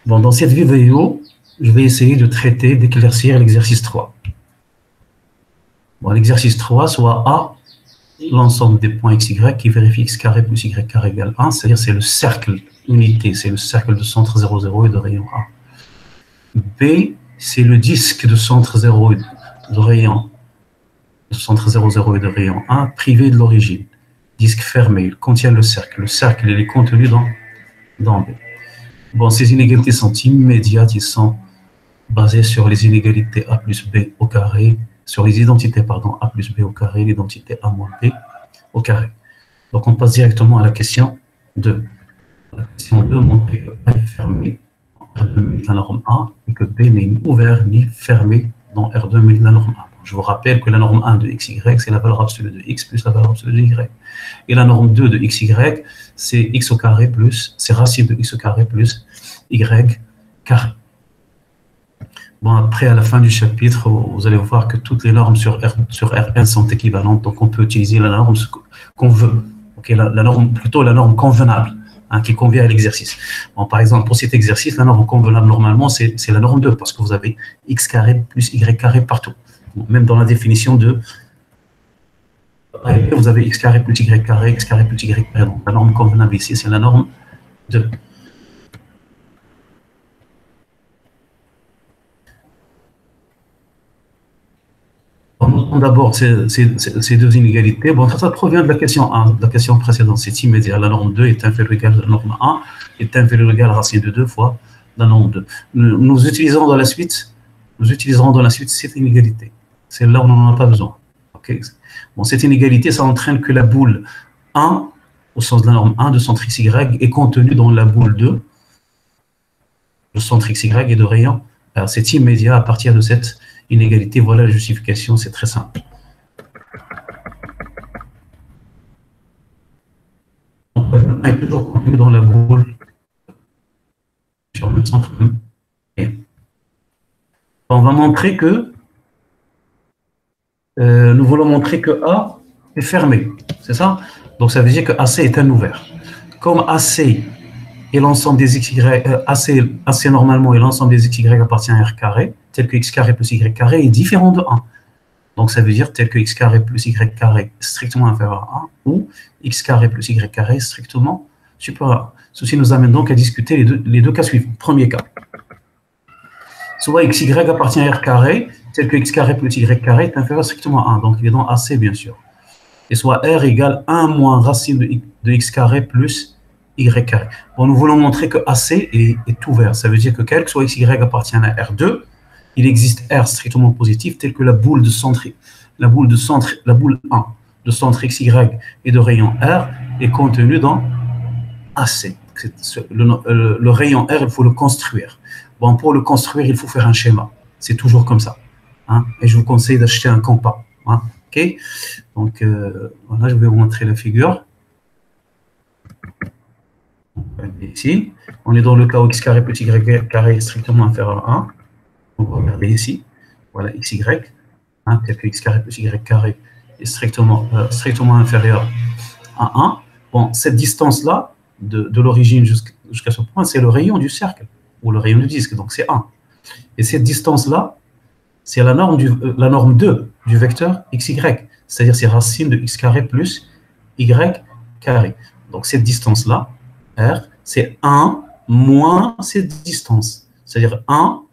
Bon, dans cette vidéo, je vais essayer de traiter, d'éclaircir l'exercice 3. Bon, l'exercice 3, soit A, l'ensemble des points x, y qui vérifie x carré plus y carré égale 1, c'est-à-dire c'est le cercle unité, c'est le cercle de centre 0, 0 et de rayon A. B, c'est le disque de centre 0 et de rayon, de centre 0, 0 et de rayon 1, privé de l'origine. Disque fermé, il contient le cercle. Le cercle, il est contenu dans B. Bon, ces inégalités sont immédiates, ils sont basés sur les inégalités A plus B au carré, sur les identités, pardon, A plus B au carré, l'identité A moins B au carré. Donc, on passe directement à la question 2. La question 2 montre que A est fermé dans R2 de la norme A et que B n'est ni ouvert ni fermé dans R2 de la norme A. Je vous rappelle que la norme 1 de XY, c'est la valeur absolue de X plus la valeur absolue de Y. Et la norme 2 de XY, c'est X au carré plus, c'est racine de X au carré plus Y carré. Bon, après, à la fin du chapitre, vous allez voir que toutes les normes sur Rn sont équivalentes, donc on peut utiliser la norme qu'on veut. Okay, la norme, plutôt la norme convenable, hein, qui convient à l'exercice. Bon, par exemple, pour cet exercice, la norme convenable, normalement, c'est la norme 2, parce que vous avez X carré plus Y carré partout. Même dans la définition de vous avez X carré plus Y carré, X carré plus Y carré. Donc, la norme convenable ici, c'est la norme 2. D'abord, ces deux inégalités. Bon, ça provient de la question 1, de la question précédente. C'est immédiat. La norme 2 est inférieure ou égale à la norme 1, est inférieure ou égale à la racine de 2 fois la norme 2. Nous utiliserons dans la suite cette inégalité. Celle-là, on n'en a pas besoin. Okay. Bon, cette inégalité, ça entraîne que la boule 1, au sens de la norme 1 de centre XY, est contenue dans la boule 2 de centre XY et de rayon. Alors, c'est immédiat à partir de cette inégalité. Voilà la justification, c'est très simple. On est toujours contenu dans la boule sur le centre. On va montrer que nous voulons montrer que A est fermé, c'est ça? Donc ça veut dire que AC est un ouvert. Comme AC et l'ensemble des XY, AC normalement et l'ensemble des XY appartient à R carré, tel que X carré plus Y carré est différent de 1. Donc ça veut dire tel que X carré plus Y carré est strictement inférieur à 1 ou X carré plus Y carré est strictement supérieur à 1. Ceci nous amène donc à discuter les deux cas suivants. Premier cas. Soit XY appartient à R carré, tel que X carré plus Y carré est inférieur strictement à 1. Donc il est dans AC bien sûr. Et soit R égale 1 moins racine de X carré plus Y carré. Bon, nous voulons montrer que AC est ouvert. Ça veut dire que quel que soit XY appartient à R2, il existe R strictement positif tel que la boule 1 de centre XY et de rayon R est contenue dans AC. Le rayon R, il faut le construire. Bon, pour le construire, il faut faire un schéma. C'est toujours comme ça. Hein? Et je vous conseille d'acheter un compas. Hein? Okay? Donc, voilà, je vais vous montrer la figure. Ici, on est dans le cas où X carré plus Y carré est strictement inférieur à 1. On va regarder ici. Voilà, XY. Hein, tel que X carré plus Y carré est strictement inférieur à 1. Bon, cette distance-là, de l'origine jusqu'à ce point, c'est le rayon du cercle, ou le rayon du disque, donc c'est 1. Et cette distance-là, c'est la norme 2 du vecteur XY, c'est-à-dire c'est racine de X carré plus Y carré. Donc cette distance-là, R, c'est 1 moins cette distance, c'est-à-dire 1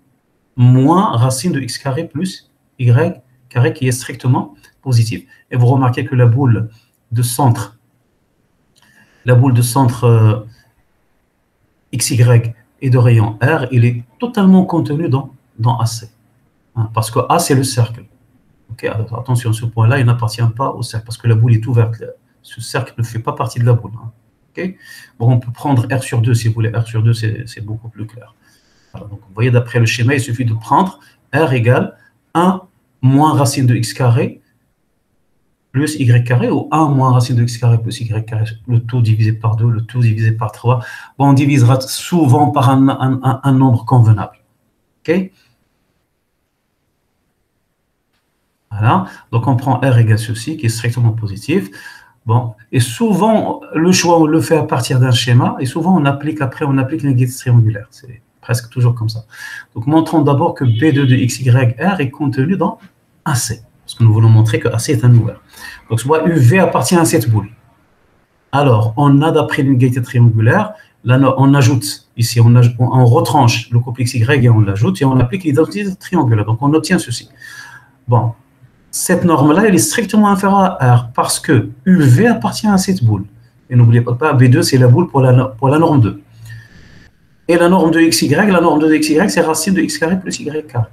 moins racine de X carré plus Y carré qui est strictement positive. Et vous remarquez que la boule de centre XY et de rayon R, il est totalement contenu dans AC. Hein, parce que A, c'est le cercle. Okay, attention, ce point-là, il n'appartient pas au cercle, parce que la boule est ouverte. Ce cercle ne fait pas partie de la boule. Hein. Okay, bon, on peut prendre R sur 2, si vous voulez. R sur 2, c'est beaucoup plus clair. Voilà, donc, vous voyez, d'après le schéma, il suffit de prendre R égale 1 moins racine de X carré plus Y carré, ou 1 moins racine de X carré plus Y carré, le tout divisé par 2, le tout divisé par 3. Bon, on divisera souvent par un nombre convenable. OK? Voilà. Donc, on prend R égale ceci, qui est strictement positif. Bon. Et souvent, le choix, on le fait à partir d'un schéma, et souvent, on applique l'égalité triangulaire. C'est presque toujours comme ça. Donc, montrons d'abord que B2 de XYR est contenu dans AC, parce que nous voulons montrer que AC est un ouvert. Donc, soit UV appartient à cette boule. Alors, on a d'après l'unité triangulaire, là, on ajoute, ici, on retranche le couple XY et on l'ajoute, et on applique l'identité triangulaire. Donc, on obtient ceci. Bon, cette norme-là, elle est strictement inférieure à R, parce que UV appartient à cette boule. Et n'oubliez pas, B2, c'est la boule pour la norme 2. Et la norme de XY, la norme de XY, c'est racine de X carré plus Y carré.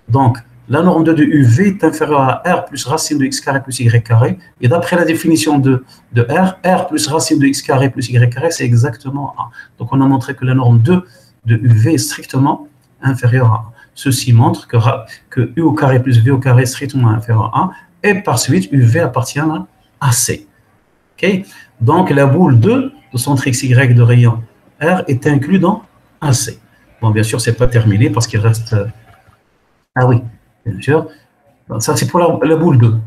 Donc, la norme de UV est inférieure à R plus racine de X carré plus Y carré. Et d'après la définition de R plus racine de X carré plus Y carré, c'est exactement 1. Donc, on a montré que la norme 2 de UV est strictement inférieure à 1. Ceci montre que U au carré plus V au carré est strictement inférieur à 1. Et par suite, UV appartient à AC. Okay? Donc, la boule 2 de centre XY de rayon R est inclus dans AC. Bon, bien sûr, ce n'est pas terminé parce qu'il reste... Ah oui, bien sûr. Ça, c'est pour la boule 2.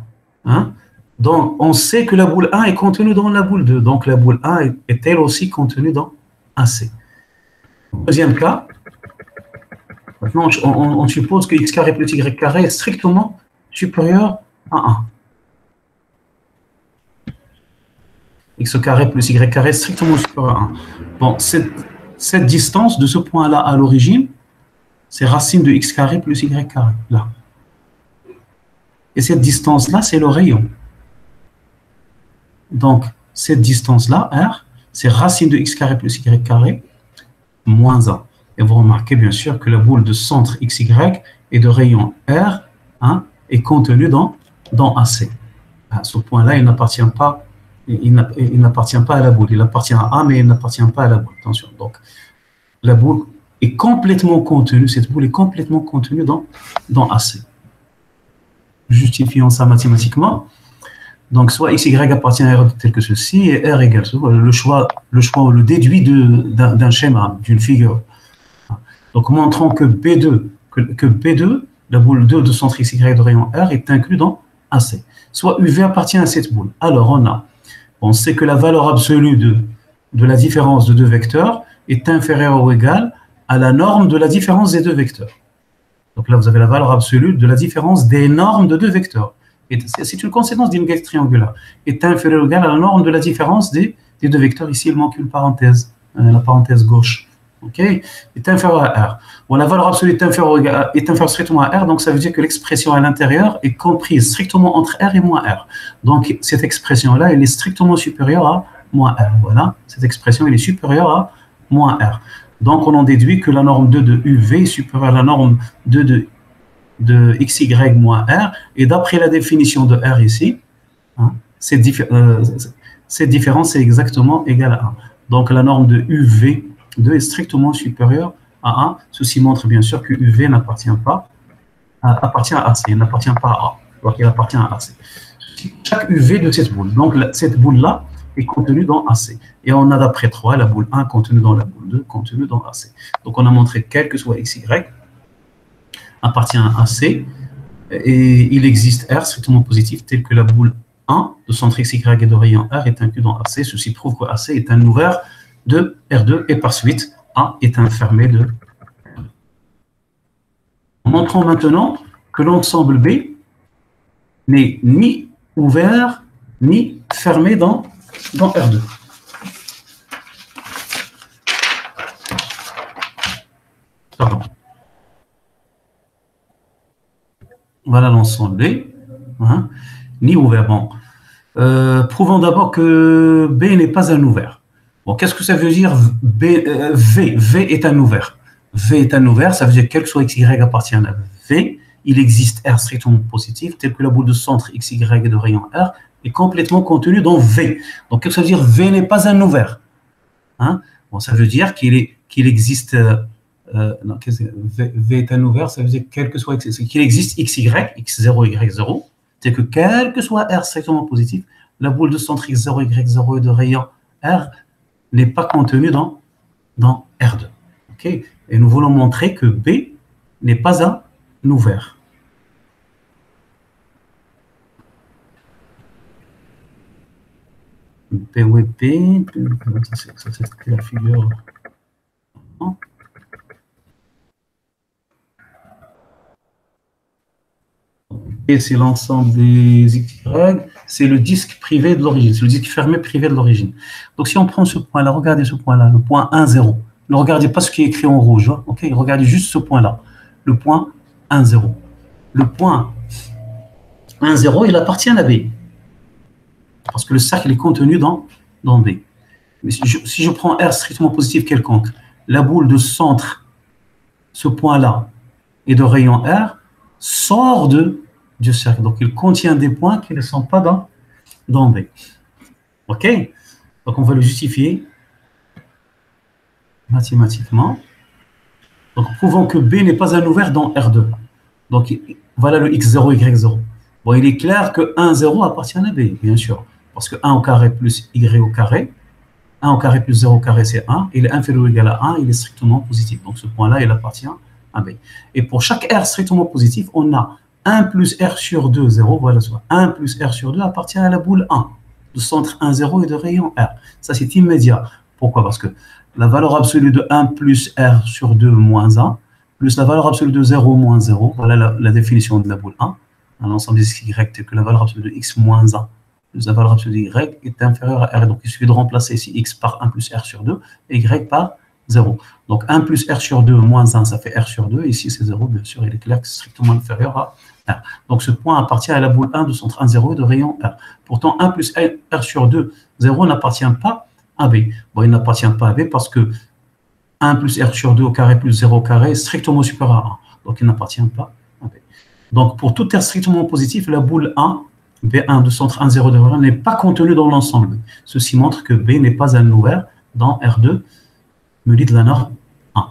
Hein? Donc, on sait que la boule 1 est contenue dans la boule 2. Donc, la boule 1 est elle aussi contenue dans AC. Deuxième cas, maintenant, on suppose que X carré plus Y carré est strictement supérieur à 1. X carré plus Y carré est strictement supérieur à 1. Bon, cette distance de ce point-là à l'origine, c'est racine de X carré plus Y carré, là. Et cette distance-là, c'est le rayon. Donc, cette distance-là, R, c'est racine de X carré plus Y carré, moins 1. Et vous remarquez bien sûr que la boule de centre XY et de rayon R est contenue dans AC. À ce point-là, il n'appartient pas à la boule. Il appartient à A, mais il n'appartient pas à la boule. Attention. Donc, la boule est complètement contenue, cette boule est complètement contenue dans AC. Justifions ça mathématiquement. Donc, soit XY appartient à R tel que ceci, et R égale le choix, le déduit d'un schéma, d'une figure. Donc, montrons que B2, la boule 2 de centre XY de rayon R, est inclus dans AC. Soit UV appartient à cette boule. Alors, on sait que la valeur absolue de la différence de deux vecteurs est inférieure ou égale à la norme de la différence des deux vecteurs. Donc là, vous avez la valeur absolue de la différence des normes de deux vecteurs. C'est une conséquence d'inégalité triangulaire. Est inférieure ou égale à la norme de la différence des deux vecteurs. Ici, il manque une parenthèse, la parenthèse gauche. OK, est inférieur à R. Bon, la valeur absolue est inférieure strictement à R, donc ça veut dire que l'expression à l'intérieur est comprise strictement entre R et moins R. Donc, cette expression-là, elle est strictement supérieure à moins R. Voilà, cette expression, elle est supérieure à moins R. Donc, on en déduit que la norme 2 de UV est supérieure à la norme 2 de XY moins R. Et d'après la définition de R ici, cette différence est exactement égale à 1. Donc, la norme de UV 2 est strictement supérieure à 1. Ceci montre bien sûr que UV appartient à AC, il n'appartient pas à A. Donc, il appartient à AC. Chaque UV de cette boule. Donc, cette boule-là est contenue dans AC. Et on a d'après 3, la boule 1 contenue dans la boule 2, contenue dans AC. Donc, on a montré que quel que soit XY appartient à AC. Et il existe R strictement positif, tel que la boule 1 de centre XY et de rayon R est inclus dans AC. Ceci prouve que AC est un ouvert de R2 et par suite A est un fermé de R2. Montrons maintenant que l'ensemble B n'est ni ouvert ni fermé dans R2. Pardon. Voilà l'ensemble B, ni ouvert. Bon. Prouvons d'abord que B n'est pas un ouvert. Bon, qu'est-ce que ça veut dire V? V est un ouvert. V est un ouvert, ça veut dire quel que soit XY appartient à V, il existe R strictement positif, tel que la boule de centre XY de rayon R est complètement contenue dans V. Donc, qu'est-ce que ça veut dire V n'est pas un ouvert? Bon, ça veut dire qu'il existe... non, V est un ouvert, ça veut dire quel que soit qu'il existe XY, X0, Y0, tel que quel que soit R strictement positif, la boule de centre X0, Y0 et de rayon R n'est pas contenue dans R2. Okay? Et nous voulons montrer que B n'est pas un ouvert. PWP, ça c'est la figure. Et c'est l'ensemble des XY, c'est le disque privé de l'origine, c'est le disque fermé privé de l'origine. Donc si on prend ce point-là, regardez ce point-là, le point 1, 0. Ne regardez pas ce qui est écrit en rouge, hein, ok? Regardez juste ce point-là, le point 1, 0. Le point 1, 0, il appartient à B. Parce que le cercle est contenu dans B. Mais si je prends R strictement positif quelconque, la boule de centre, ce point-là, et de rayon R, sort du cercle. Donc, il contient des points qui ne sont pas dans B. OK? Donc, on va le justifier mathématiquement. Donc, prouvons que B n'est pas un ouvert dans R2. Donc, voilà le x0, y0. Bon, il est clair que 1, 0 appartient à B, bien sûr. Parce que 1 au carré plus y au carré, 1 au carré plus 0 au carré, c'est 1. Il est inférieur ou égal à 1, il est strictement positif. Donc, ce point-là, il appartient à B. Et pour chaque R strictement positif, on a 1 plus R sur 2, 0, voilà, soit 1 plus R sur 2 appartient à la boule 1, de centre 1, 0 et de rayon R. Ça, c'est immédiat. Pourquoi? Parce que la valeur absolue de 1 plus R sur 2 moins 1, plus la valeur absolue de 0 moins 0, voilà la définition de la boule 1. L'ensemble des y, c'est que la valeur absolue de x moins 1, plus la valeur absolue de y est inférieure à R. Donc, il suffit de remplacer ici x par 1 plus R sur 2 et y par 0. Donc, 1 plus R sur 2 moins 1, ça fait R sur 2. Ici, c'est 0, bien sûr, il est clair que c'est strictement inférieur à R. Donc, ce point appartient à la boule 1 de centre 1, 0 et de rayon R. Pourtant, 1 plus R sur 2, 0 n'appartient pas à B. Bon, il n'appartient pas à B parce que 1 plus R sur 2 au carré plus 0 au carré est strictement supérieur à 1. Donc, il n'appartient pas à B. Donc, pour tout R strictement positif, la boule 1, B1 de centre 1, 0 de rayon n'est pas contenue dans l'ensemble. Ceci montre que B n'est pas un ouvert dans R2, me dit de la norme 1.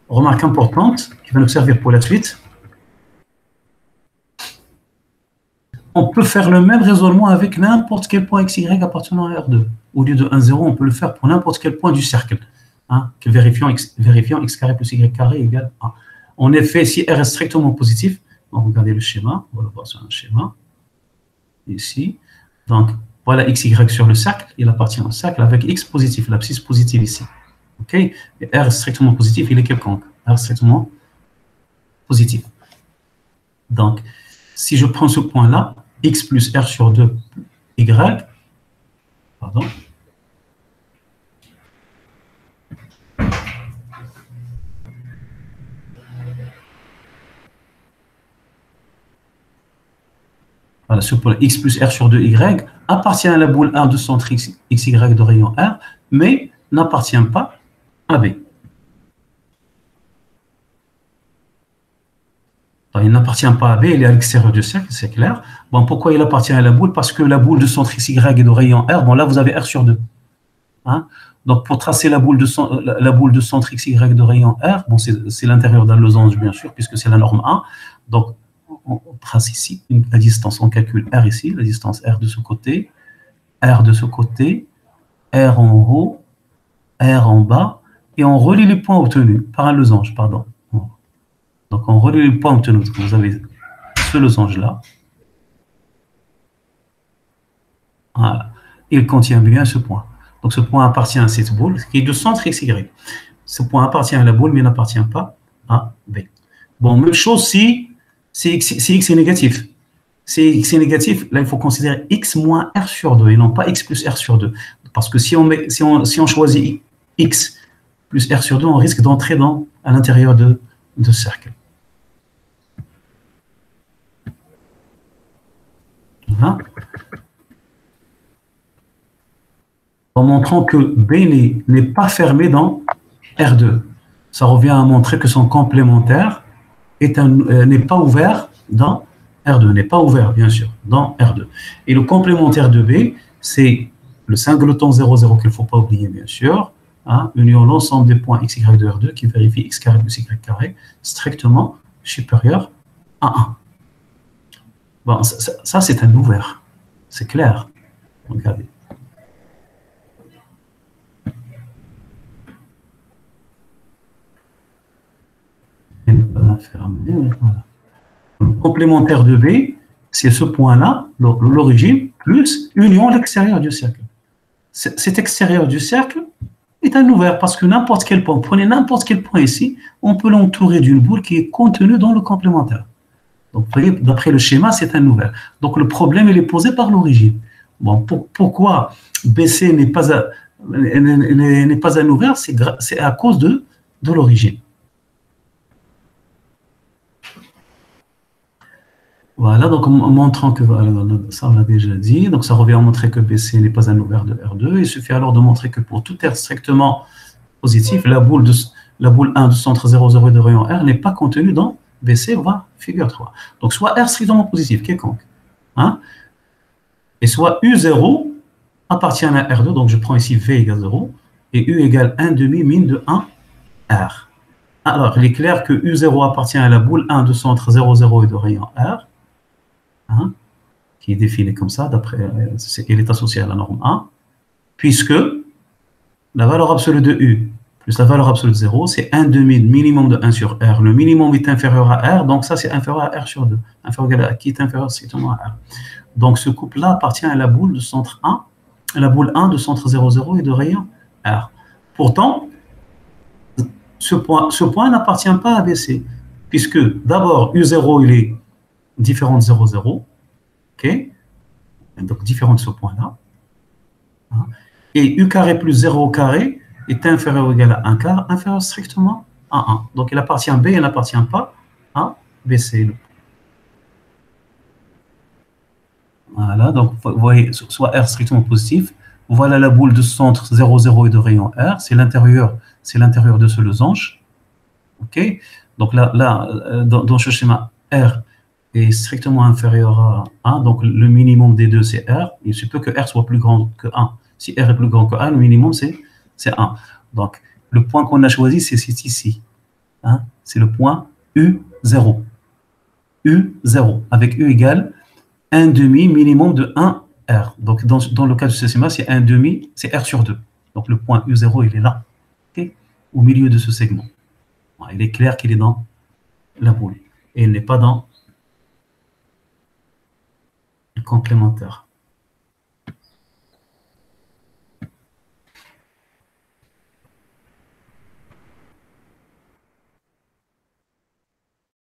Remarque importante qui va nous servir pour la suite. On peut faire le même raisonnement avec n'importe quel point XY appartenant à R2. Au lieu de 1, 0, on peut le faire pour n'importe quel point du cercle. Hein, que vérifiant x carré plus y carré égale 1. En effet, si R est strictement positif, on va regarder le schéma, on va le voir sur un schéma. Ici. Donc, voilà XY sur le cercle, il appartient au cercle avec X positif, l'abscisse positive ici. OK? Et R est strictement positif, il est quelconque. R est strictement positif. Donc, si je prends ce point-là, X plus R sur 2, Y, pardon, voilà, ce point X plus R sur 2, Y appartient à la boule 1 de centre XY de rayon R, mais n'appartient pas à B. Donc, il n'appartient pas à B, il est à l'extérieur du cercle, c'est clair. Bon, pourquoi il appartient à la boule? Parce que la boule de centre XY est de rayon R, bon là vous avez R sur 2. Hein? Donc pour tracer la boule de centre XY de rayon R, bon, c'est l'intérieur d'un losange bien sûr, puisque c'est la norme 1. Donc on trace ici la distance, on calcule R ici, la distance R de ce côté, R de ce côté, R en haut, R en bas, et on relie les points obtenus par un losange, pardon. Donc on relie les points obtenus. Vous avez ce losange-là. Voilà. Il contient bien ce point. Donc ce point appartient à cette boule qui est de centre XY. Ce point appartient à la boule, mais n'appartient pas à B. Bon, même chose si X est négatif. Si X est négatif, là il faut considérer X moins R sur 2 et non pas X plus R sur 2. Parce que si on choisit X plus R sur 2, on risque d'entrer à l'intérieur de cercle. Voilà. En montrant que B n'est pas fermé dans R2. Ça revient à montrer que son complémentaire n'est pas ouvert dans R2, n'est pas ouvert, bien sûr, dans R2. Et le complémentaire de B, c'est le singleton 0, 0 qu'il ne faut pas oublier, bien sûr, hein, union l'ensemble des points XY de R2 qui vérifie X carré plus Y carré strictement supérieur à 1. Bon, ça c'est un ouvert, c'est clair. Regardez. Voilà. Le complémentaire de B, c'est ce point-là, l'origine, plus union à l'extérieur du cercle. Cet extérieur du cercle est un ouvert parce que n'importe quel point, prenez n'importe quel point ici, on peut l'entourer d'une boule qui est contenue dans le complémentaire. Donc, vous voyez, d'après le schéma, c'est un ouvert. Donc, le problème, il est posé par l'origine. Bon, pourquoi BC n'est pas, n'est pas un ouvert? C'est à cause de l'origine. Voilà, donc montrant que, voilà, ça on l'a déjà dit, donc ça revient à montrer que BC n'est pas un ouvert de R2. Il suffit alors de montrer que pour tout R strictement positif, la boule 1 du centre 0,0 et de rayon R n'est pas contenue dans BC, voire figure 3. Donc soit R strictement positif, quelconque, hein, et soit U0 appartient à R2, donc je prends ici V égale 0, et U égale 1 demi mine de 1 R. Alors, il est clair que U0 appartient à la boule 1 de centre 0,0 et de rayon R, hein, qui est définie comme ça, il est associé à la norme 1, puisque la valeur absolue de U plus la valeur absolue de 0, c'est 1 demi minimum de 1 sur R. Le minimum est inférieur à R, donc ça c'est inférieur à R sur 2, inférieur à qui est inférieur strictement à R. Donc ce couple-là appartient à la boule de centre 1, à la boule 1 de centre 0,0 et de rayon R. Pourtant, ce point n'appartient pas à BC, puisque d'abord U0 il est différent de 0,0, ok, donc différent de ce point-là, hein, et U carré plus 0 au carré est inférieur ou égal à 1 quart, inférieur strictement à 1. Donc il appartient à B, il n'appartient pas à BC. Voilà, donc vous voyez, soit R strictement positif, voilà la boule de centre 0,0 et de rayon R, c'est l'intérieur de ce losange. Ok, donc là dans ce schéma, R est strictement inférieur à 1, donc le minimum des deux c'est R, il se peut que R soit plus grand que 1. Si R est plus grand que 1, le minimum c'est 1. Donc le point qu'on a choisi, c'est ici. Hein, c'est le point U0. U0, avec U égale 1 demi minimum de 1 R. Donc dans le cas de ce schéma, c'est 1 demi, c'est R sur 2. Donc le point U0, il est là, okay, au milieu de ce segment. Il est clair qu'il est dans la boule et il n'est pas dans le complémentaire.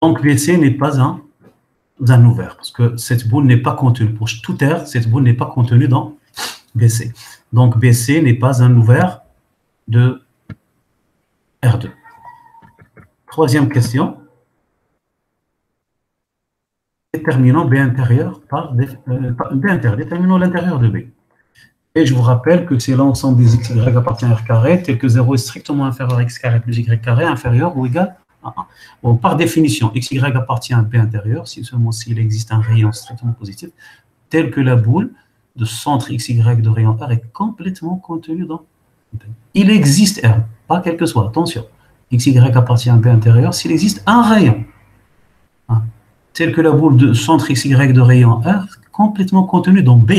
Donc BC n'est pas un ouvert, parce que cette boule n'est pas contenue. Pour tout R, cette boule n'est pas contenue dans BC. Donc BC n'est pas un ouvert de R2. Troisième question. Déterminons B intérieur par B intérieur. Déterminons l'intérieur de B. Et je vous rappelle que c'est l'ensemble des x, y appartient à R carré, tel que 0 est strictement inférieur à x carré plus y carré, inférieur ou égal à 1. Bon, par définition, x, y appartient à B intérieur, si seulement s'il existe un rayon strictement positif, tel que la boule de centre x, y de rayon R est complètement contenu dans B. Il existe R, pas quel que soit, attention. X, y appartient à B intérieur s'il existe un rayon, hein, tel que la boule de centre x, y de rayon R complètement contenu dans B.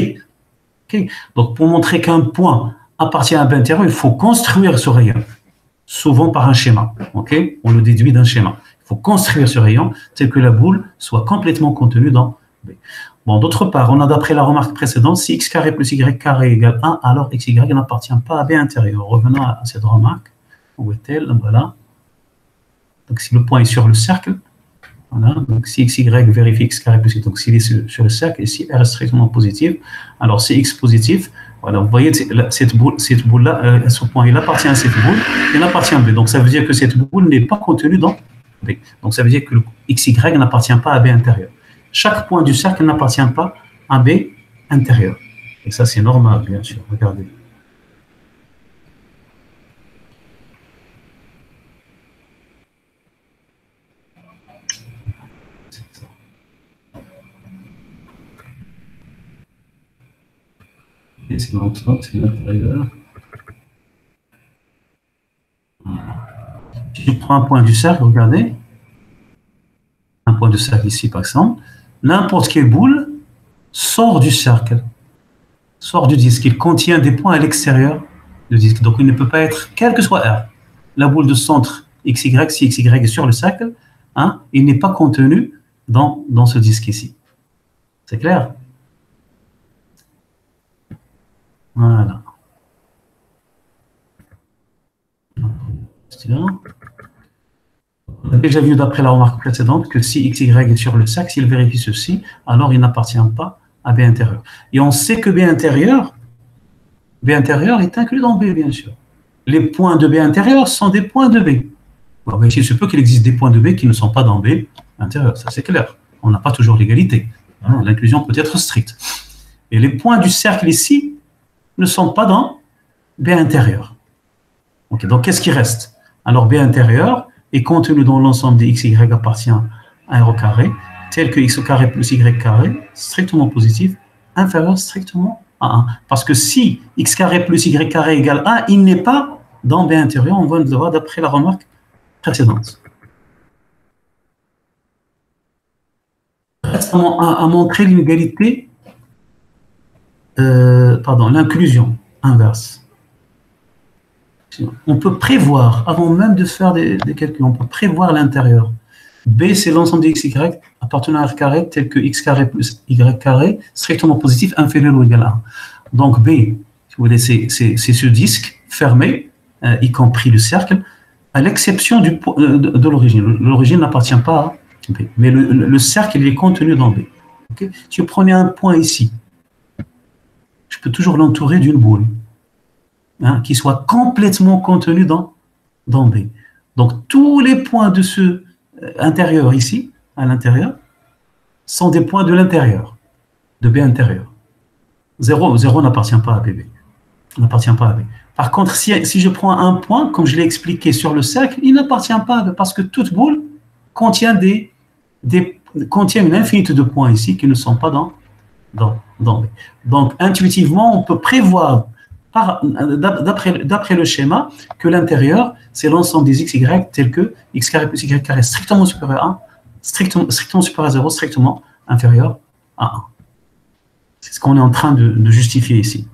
Okay. Donc, pour montrer qu'un point appartient à B intérieur, il faut construire ce rayon, souvent par un schéma. Okay. On le déduit d'un schéma. Il faut construire ce rayon tel que la boule soit complètement contenue dans B. Bon, d'autre part, on a d'après la remarque précédente, si x carré plus y carré égale 1, alors x, y n'appartient pas à B intérieur. Revenons à cette remarque. Où est-elle? Voilà. Donc, si le point est sur le cercle, voilà, donc si x, y vérifie x carré plus y, donc s'il est sur le cercle, et si R est strictement positif, alors si x positif, voilà, vous voyez, cette boule-là, ce point, il appartient à cette boule, il appartient à B. Donc ça veut dire que cette boule n'est pas contenue dans B. Donc ça veut dire que le x, y n'appartient pas à B intérieur. Chaque point du cercle n'appartient pas à B intérieur. Et ça, c'est normal, bien sûr. Regardez. Et c'est l'ensemble, c'est l'intérieur. Si je prends un point du cercle, regardez, un point de cercle ici par exemple, n'importe quelle boule sort du cercle, sort du disque. Il contient des points à l'extérieur du disque. Donc il ne peut pas être, quel que soit R. La boule de centre XY, si XY est sur le cercle, hein, il n'est pas contenu dans ce disque ici. C'est clair? Voilà. déjà vu d'après la remarque précédente que si xy est sur le cercle, s'il vérifie ceci, alors il n'appartient pas à B intérieur. Et on sait que B intérieur est inclus dans B, bien sûr. Les points de B intérieur sont des points de B. Bon, mais il se peut qu'il existe des points de B qui ne sont pas dans B intérieur, ça c'est clair. On n'a pas toujours l'égalité. Hein, l'inclusion peut être stricte. Et les points du cercle ici ne sont pas dans B intérieur. Okay, donc qu'est-ce qui reste? Alors B intérieur est contenu dans l'ensemble des xy appartient à R au carré, tel que x au carré plus y carré, strictement positif, inférieur strictement à 1. Parce que si x carré plus y carré égale 1, il n'est pas dans B intérieur, on va le voir d'après la remarque précédente. Reste à montrer l'inégalité, l'inclusion inverse. On peut prévoir, avant même de faire des calculs, on peut prévoir l'intérieur. B, c'est l'ensemble des xy appartenant à R carré, tel que x carré plus y carré, strictement positif, inférieur ou égal à 1. Donc B, si vous voulez, c'est ce disque fermé, y compris le cercle, à l'exception de l'origine. L'origine n'appartient pas à B, mais le cercle, il est contenu dans B. Okay? Si vous prenez un point ici, je peux toujours l'entourer d'une boule. Hein, qui soit complètement contenu dans B. Donc, tous les points de ce intérieur ici, à l'intérieur, sont des points de l'intérieur, de B intérieur. 0 n'appartient pas à BB. N'appartient pas à B. Par contre, si je prends un point, comme je l'ai expliqué sur le cercle, il n'appartient pas à B, parce que toute boule contient contient une infinité de points ici qui ne sont pas dans B. Donc, intuitivement, on peut prévoir d'après le schéma, que l'intérieur, c'est l'ensemble des xy tel que x carré plus y carré strictement supérieur à 1, strictement supérieur à 0, strictement inférieur à 1. C'est ce qu'on est en train de justifier ici.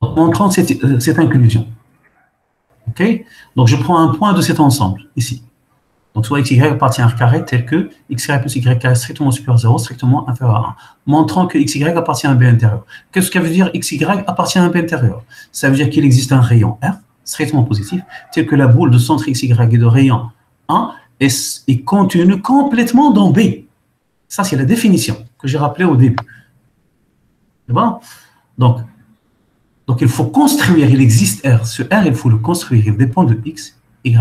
En montrant cette inclusion. Okay? Donc, je prends un point de cet ensemble, ici. Donc, soit xy appartient à R carré, tel que x carré plus y carré strictement supérieur à 0, strictement inférieur à 1, montrant que xy appartient à un B intérieur. Qu'est-ce que ça veut dire xy appartient à un B intérieur? Ça veut dire qu'il existe un rayon R, strictement positif, tel que la boule de centre xy et de rayon 1 est contenue complètement dans B. Ça, c'est la définition que j'ai rappelée au début. C'est bon? Donc, il faut construire, il existe R. Ce R, il faut le construire, il dépend de x, y.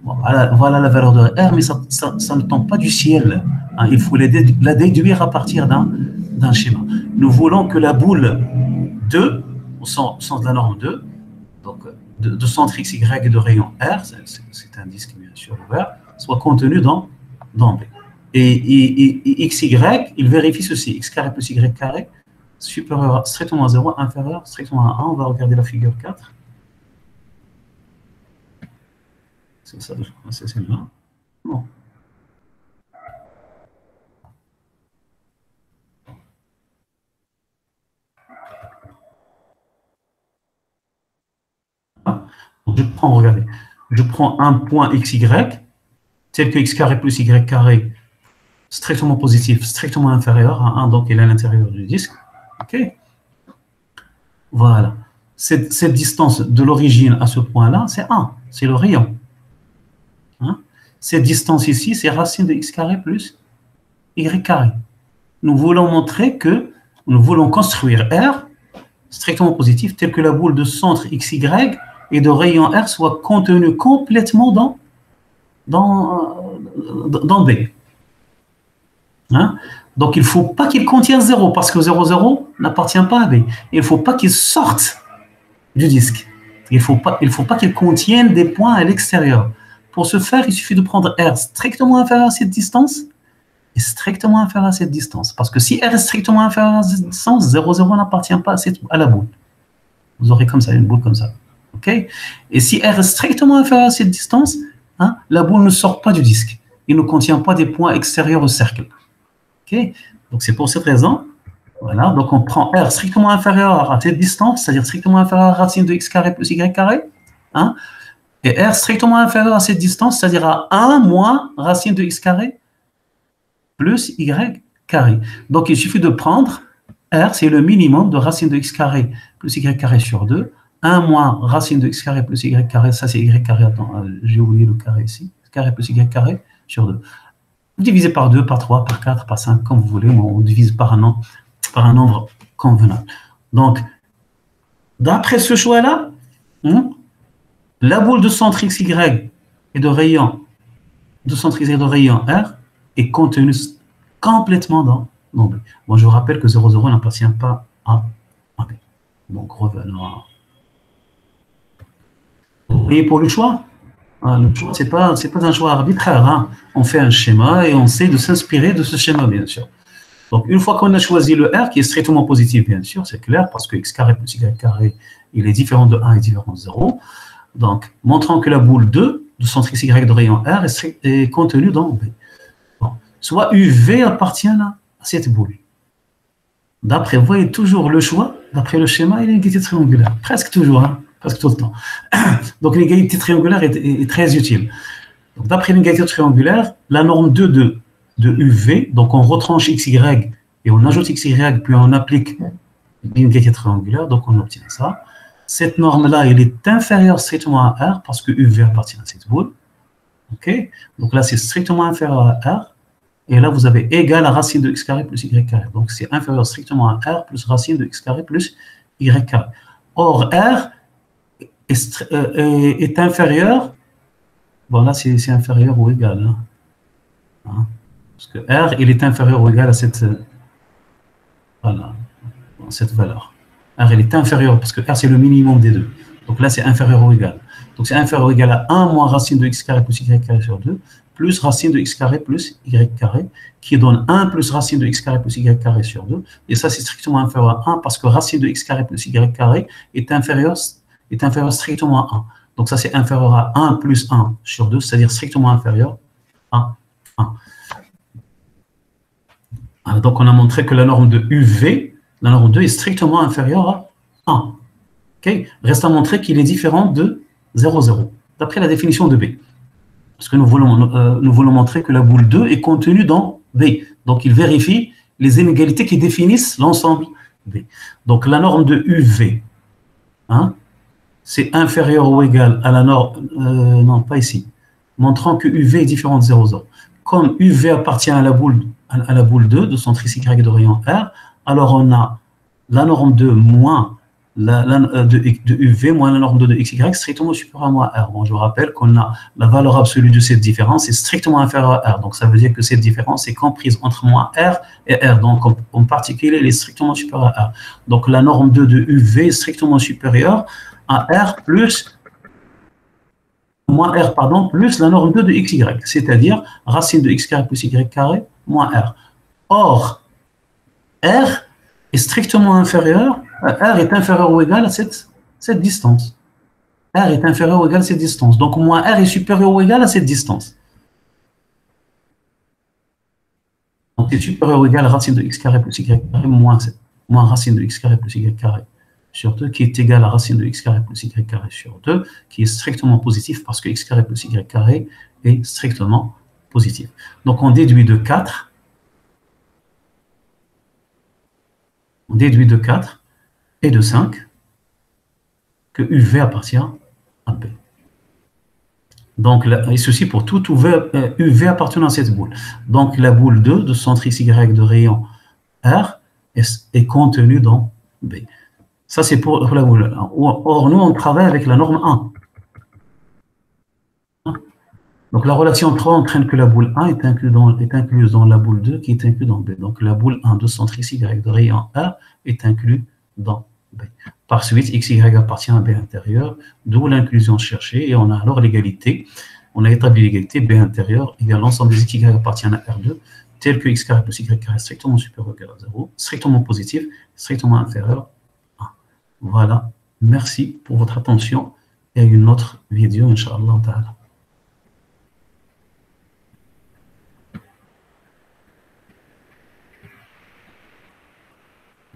Bon, voilà la valeur de R, mais ça ne tombe pas du ciel. Hein, il faut la déduire à partir d'un schéma. Nous voulons que la boule 2, au sens de la norme 2, donc de centre XY et de rayon R, c'est un disque bien sûr ouvert, soit contenue dans B. Et XY, il vérifie ceci, x carré plus y carré, supérieur strictement à 0, inférieur strictement à 1. On va regarder la figure 4. C'est ça, c'est celle-là. Bon. Regardez, je prends un point xy, tel que x carré plus y carré, strictement positif, strictement inférieur à 1, donc il est à l'intérieur du disque. OK? Voilà. Cette distance de l'origine à ce point-là, c'est 1, c'est le rayon. Hein? Cette distance ici, c'est racine de x carré plus y carré. Nous voulons montrer que nous voulons construire R strictement positif, tel que la boule de centre xy et de rayon R soit contenue complètement dans B. Hein? Donc, il ne faut pas qu'il contienne 0, parce que 0, 0 n'appartient pas à B. Il ne faut pas qu'il sorte du disque. Il ne faut pas qu'il contienne des points à l'extérieur. Pour ce faire, il suffit de prendre R strictement inférieur à cette distance et strictement inférieur à cette distance. Parce que si R est strictement inférieur à cette distance, 0, 0 n'appartient pas à la boule. Vous aurez comme ça, une boule comme ça. Okay? Et si R est strictement inférieur à cette distance, hein, la boule ne sort pas du disque. Il ne contient pas des points extérieurs au cercle. Okay? Donc c'est pour cette raison, voilà, donc on prend R strictement inférieur à cette distance, c'est-à-dire strictement inférieur à racine de x carré plus y carré, hein, et R strictement inférieur à cette distance, c'est-à-dire à 1 moins racine de x carré plus y carré. Donc il suffit de prendre R, c'est le minimum de racine de x carré plus y carré sur 2, 1 moins racine de x carré plus y carré, ça c'est y carré, attends, j'ai oublié le carré ici, carré plus y carré sur 2. Vous divisez par 2, par 3, par 4, par 5, comme vous voulez, on divise par un nombre convenable. Donc, d'après ce choix-là, la boule de centre xy et de rayon R est contenue complètement dans B. Bon, je vous rappelle que 0, 0 n'appartient pas à B. Donc, revenons à... Vous voyez pour le choix, le choix, ce n'est pas un choix arbitraire. Hein. On fait un schéma et on essaie de s'inspirer de ce schéma, bien sûr. Donc, une fois qu'on a choisi le R, qui est strictement positif, bien sûr, c'est clair, parce que x carré plus y carré, il est différent de 1 et différent de 0. Donc, montrant que la boule 2 de centre xy de rayon R est contenue dans B. Bon. Soit UV appartient à cette boule. D'après, vous voyez toujours le choix, d'après le schéma, il est une égalité triangulaire. Presque toujours, hein, presque tout le temps. Donc, l'égalité triangulaire est très utile. D'après l'égalité triangulaire, la norme 2 de UV, donc on retranche XY et on ajoute XY, puis on applique l'égalité triangulaire, donc on obtient ça. Cette norme-là, elle est inférieure strictement à R parce que UV appartient à cette boule. OK? Donc là, c'est strictement inférieur à R. Et là, vous avez égal à racine de x carré plus y carré. Donc, c'est inférieur strictement à R plus racine de x carré plus y carré. Or, R est inférieur. Bon, là, c'est inférieur ou égal. Hein? Parce que R, il est inférieur ou égal à cette, voilà, cette valeur. R, il est inférieur, parce que R, c'est le minimum des deux. Donc là, c'est inférieur ou égal. Donc, c'est inférieur ou égal à 1 moins racine de x carré plus y carré sur 2, plus racine de x carré plus y carré, qui donne 1 plus racine de x carré plus y carré sur 2. Et ça, c'est strictement inférieur à 1, parce que racine de x carré plus y carré est inférieur strictement à 1. Donc ça, c'est inférieur à 1 plus 1 sur 2, c'est-à-dire strictement inférieur à 1. Alors, donc, on a montré que la norme de UV, la norme 2, est strictement inférieure à 1. Okay? Reste à montrer qu'il est différent de 0, 0, d'après la définition de B. Parce que nous voulons montrer que la boule 2 est contenue dans B. Donc, il vérifie les inégalités qui définissent l'ensemble B. Donc, la norme de UV, hein, c'est inférieur ou égal à la norme, non, pas ici, montrant que UV est différent de 0, 0. Comme UV appartient à la boule 2 de centre xy de rayon R, alors on a la norme 2 moins de UV moins la norme 2 de XY strictement supérieure à moins R. Bon, je vous rappelle qu'on a la valeur absolue de cette différence est strictement inférieure à R. Donc, ça veut dire que cette différence est comprise entre moins R et R. Donc, en particulier, elle est strictement supérieure à R. Donc, la norme 2 de UV est strictement supérieure à R plus moins R, pardon, plus la norme 2 de XY, c'est-à-dire racine de x carré plus y carré moins R. Or, R est strictement inférieur, R est inférieur ou égal à cette distance. R est inférieur ou égal à cette distance. Donc, moins R est supérieur ou égal à cette distance. Donc, c'est supérieur ou égal à racine de x carré plus y carré moins racine de x carré plus y carré sur 2, qui est égal à racine de x carré plus y carré sur 2, qui est strictement positif parce que x carré plus y carré est strictement positif. Donc, on déduit de 4. On déduit de 4 et de 5 que UV appartient à B. Donc, et ceci pour tout UV appartenant à cette boule. Donc, la boule 2 de centre XY de rayon R est contenue dans B. Ça, c'est pour la boule 1. Or, nous, on travaille avec la norme 1. Donc, la relation 3 entraîne que la boule 1 est incluse dans la boule 2 qui est incluse dans B. Donc, la boule 1 de centre XY de rayon R est incluse dans B. Par suite, XY appartient à B intérieur, d'où l'inclusion cherchée, et on a alors l'égalité. On a établi l'égalité B intérieur égale l'ensemble des XY appartiennent à R2, tel que x carré plus y carré strictement supérieur ou égal à 0, strictement positif, strictement inférieur à 1. Voilà, merci pour votre attention et à une autre vidéo, Inch'Allah ta'ala.